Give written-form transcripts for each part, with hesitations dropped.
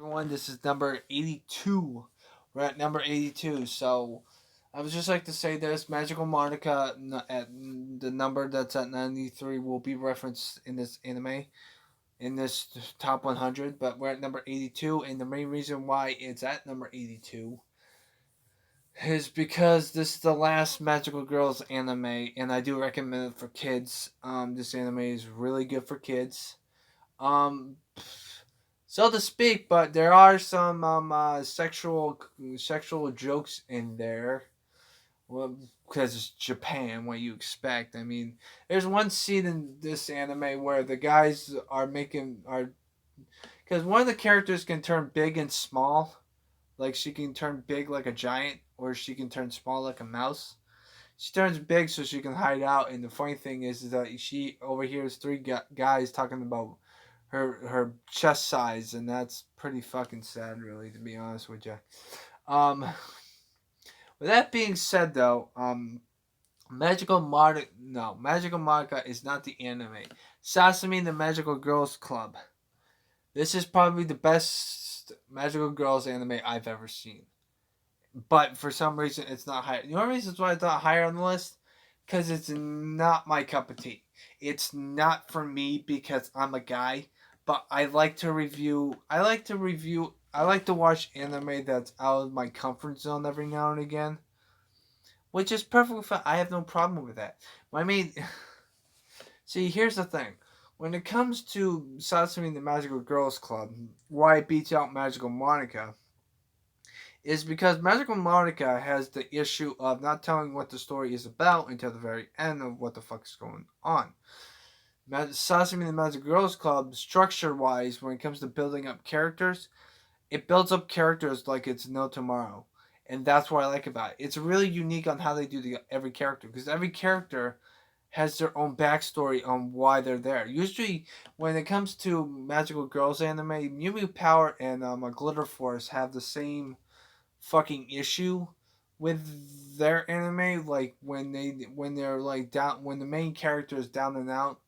Everyone, this is number 82. We're at number 82. So, I would just like to say this Magical Monica at the number that's at 93 will be referenced in this anime, in this top 100. But we're at number 82, and the main reason why it's at number 82 is because this is the last Magical Girls anime, and I do recommend it for kids. This anime is really good for kids. Um, so to speak, but there are some sexual jokes in there. Well, because it's Japan, what you expect. I mean, there's one scene in this anime where the guys are because one of the characters can turn big and small, like she can turn big like a giant, or she can turn small like a mouse. She turns big so she can hide out, and the funny thing is that she overhears three guys talking about her chest size, and that's pretty fucking sad, really, to be honest with you. Um, with that being said, though, Magical Monica is not the anime. Sasami the Magical Girls Club. This is probably the best Magical Girls anime I've ever seen. But for some reason, it's not higher. The only reason why it's not higher on the list, because it's not my cup of tea. It's not for me because I'm a guy. But I like to review. I like to watch anime that's out of my comfort zone every now and again, which is perfectly fine. I have no problem with that. I mean, see, here's the thing. When it comes to Sasami the Magical Girls Club, why it beats out Magical Monica is because Magical Monica has the issue of not telling what the story is about until the very end of what the fuck is going on. Sasami the Magical Girls Club, structure wise, when it comes to building up characters, it builds up characters like it's no tomorrow. And that's what I like about it. It's really unique on how they do every character, because every character has their own backstory on why they're there. Usually, when it comes to Magical Girls anime, Mew Mew Power and Glitter Force have the same fucking issue with their anime. Like when they're like down, when the main character is down and out,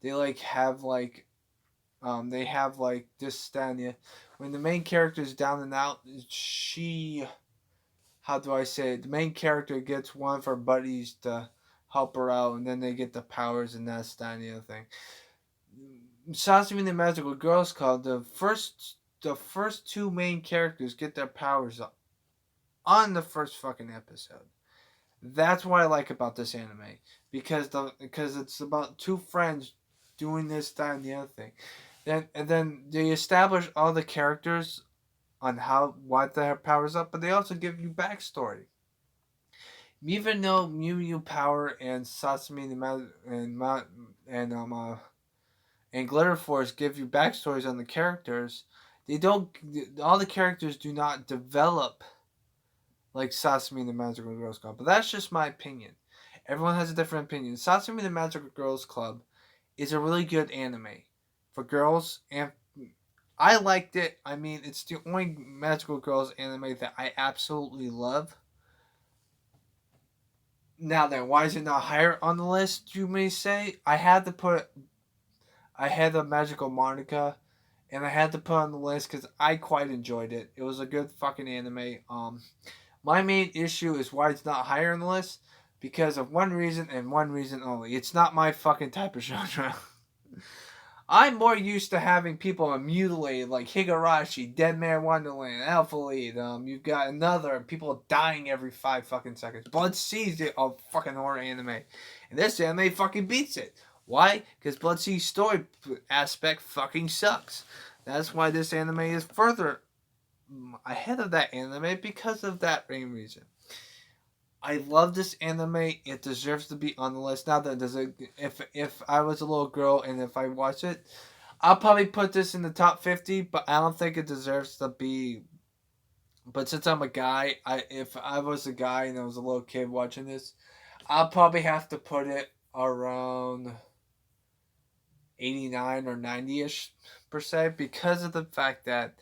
they like have like they have like this Stania. When the main character is down and out, she, how do I say it? The main character gets one of her buddies to help her out, and then they get the powers, and that's that and the other thing. Sasami the Magical Girls Club, the first two main characters get their powers up on the first fucking episode. That's what I like about this anime, because it's about two friends doing this, that, and the other thing. Then they establish all the characters on how what their powers up, but they also give you backstory. Even though Mew Mew Power and Sasami the and and Glitter Force give you backstories on the characters, they don't. All the characters do not develop like Sasami the Magical Girls Club. But that's just my opinion. Everyone has a different opinion. Sasami the Magical Girls Club is a really good anime for girls, and I liked it. I mean, it's the only Magical Girls anime that I absolutely love. Now then, why is it not higher on the list? You may say I had the Magical Monica, and I had to put on the list because I quite enjoyed it. It was a good fucking anime. My main issue is why it's not higher on the list, because of one reason and one reason only. It's not my fucking type of genre. I'm more used to having people mutilated like Higurashi, Dead Man Wonderland, Alpha Lead. You've got another people dying every 5 fucking seconds. Blood Sea's a fucking horror anime, and this anime fucking beats it. Why? Because Blood Sea's story aspect fucking sucks. That's why this anime is further ahead of that anime because of that main reason. I love this anime. It deserves to be on the list. Now that does it, if I was a little girl and if I watch it, I'll probably put this in the top 50. But I don't think it deserves to be. But since I'm a guy, if I was a guy and I was a little kid watching this, I'll probably have to put it around 89 or 90ish per se, because of the fact that,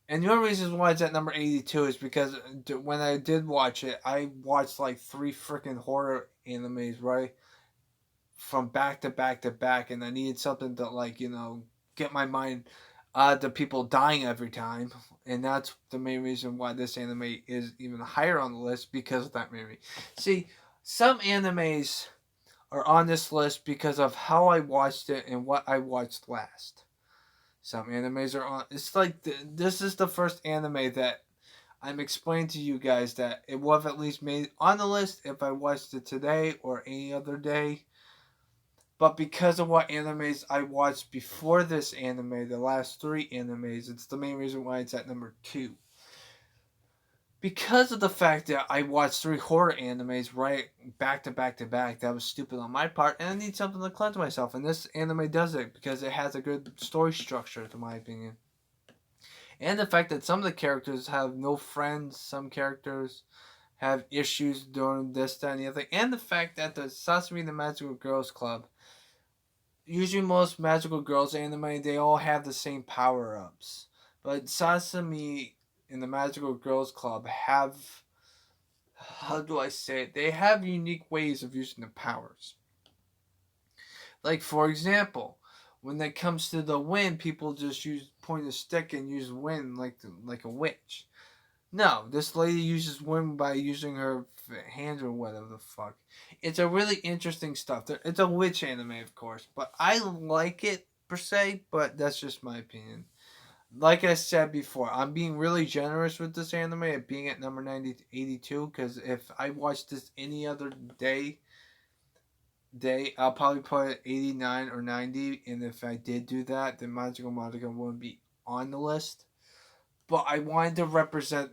and the only reason why it's at number 82 is because when I did watch it, I watched like three freaking horror animes, right? From back to back to back, and I needed something to, like, get my mind the people dying every time, and that's the main reason why this anime is even higher on the list because of that movie. See, some animes are on this list because of how I watched it and what I watched last. Some animes are on. It's like this is the first anime that I'm explaining to you guys that it would have at least made on the list if I watched it today or any other day. But because of what animes I watched before this anime, the last three animes, it's the main reason why it's at number 2. Because of the fact that I watched 3 horror animes right back to back to back, that was stupid on my part, and I need something to cleanse myself. And this anime does it because it has a good story structure, to my opinion. And the fact that some of the characters have no friends, some characters have issues doing this, that, and the other. And the fact that the Sasami the Magical Girls Club, usually most magical girls anime, they all have the same power ups. But Sasami in the Magical Girls Club have, how do I say it? They have unique ways of using the powers. Like for example, when it comes to the wind, people just point a stick and use wind like a witch. No, this lady uses wind by using her hands or whatever the fuck. It's a really interesting stuff. It's a witch anime, of course, but I like it per se. But that's just my opinion. Like I said before, I'm being really generous with this anime at being at number 82 because if I watched this any other day, I'll probably put it 89 or 90, and if I did do that, then Magical Monica wouldn't be on the list. But I wanted to represent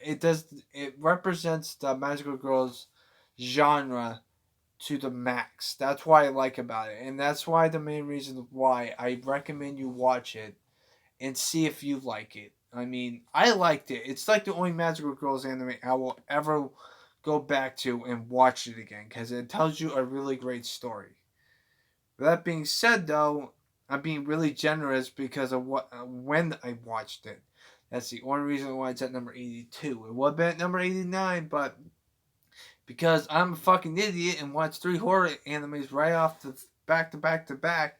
it represents the Magical Girls genre to the max. That's why I like about it, and that's why the main reason why I recommend you watch it and see if you like it. I mean, I liked it. It's like the only Magical Girls anime I will ever go back to and watch it again because it tells you a really great story. With that being said, though, I'm being really generous because of what when I watched it. That's the only reason why it's at number 82. It would have been at number 89, but because I'm a fucking idiot and watched 3 horror animes right off the back to back to back,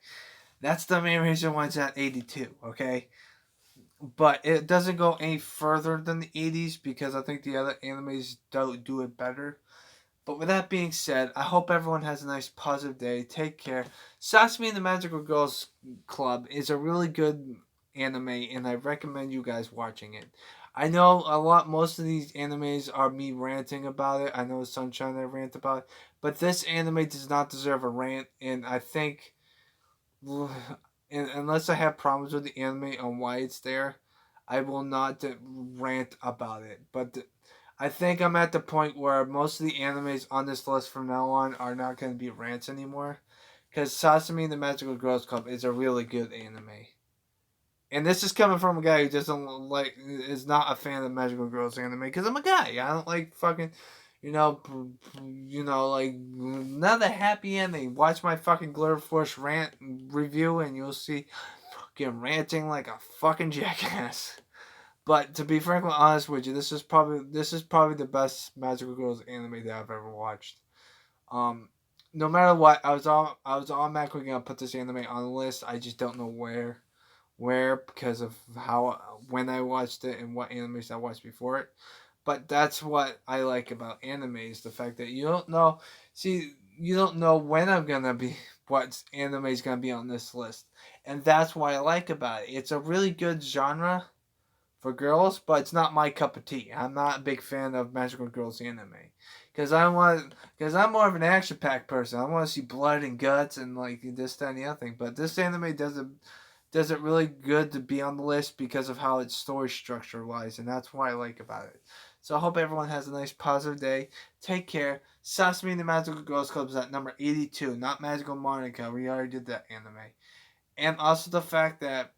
that's the main reason why it's at 82, okay? But it doesn't go any further than the 80s because I think the other animes don't do it better. But with that being said, I hope everyone has a nice positive day. Take care. Sasami and the Magical Girls Club is a really good anime and I recommend you guys watching it. I know most of these animes are me ranting about it. I know Sunshine I rant about it. But this anime does not deserve a rant and I think unless I have problems with the anime on why it's there, I will not rant about it. But I think I'm at the point where most of the animes on this list from now on are not going to be rants anymore. Because Sasami and the Magical Girls Club is a really good anime. And this is coming from a guy who is not a fan of Magical Girls anime. Because I'm a guy. I don't like fucking, like, not a happy ending. Watch my fucking Glitter Force rant review and you'll see fucking ranting like a fucking jackass. But to be frankly honest with you, this is probably the best Magical Girls anime that I've ever watched. No matter what, I was automatically gonna put this anime on the list. I just don't know where because of how when I watched it and what animes I watched before it. But that's what I like about anime is the fact that you don't know. See, you don't know when I'm gonna be what anime is gonna be on this list, and that's what I like about it. It's a really good genre for girls, but it's not my cup of tea. I'm not a big fan of Magical Girls anime because I'm more of an action packed person. I want to see blood and guts and like this, that, and the other thing. But this anime does it really good to be on the list because of how its story structure lies, and that's what I like about it. So I hope everyone has a nice positive day. Take care. Sasami and the Magical Girls Club is at number 82, not Magical Monica. We already did that anime. And also the fact that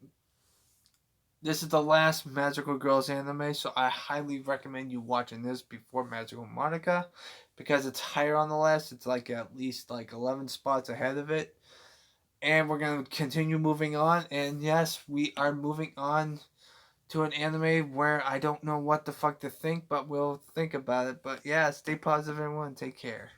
this is the last Magical Girls anime, so I highly recommend you watching this before Magical Monica because it's higher on the list. It's like at least like 11 spots ahead of it. And we're going to continue moving on. And yes, we are moving on to an anime where I don't know what the fuck to think, but we'll think about it. But yeah, stay positive, everyone. Take care.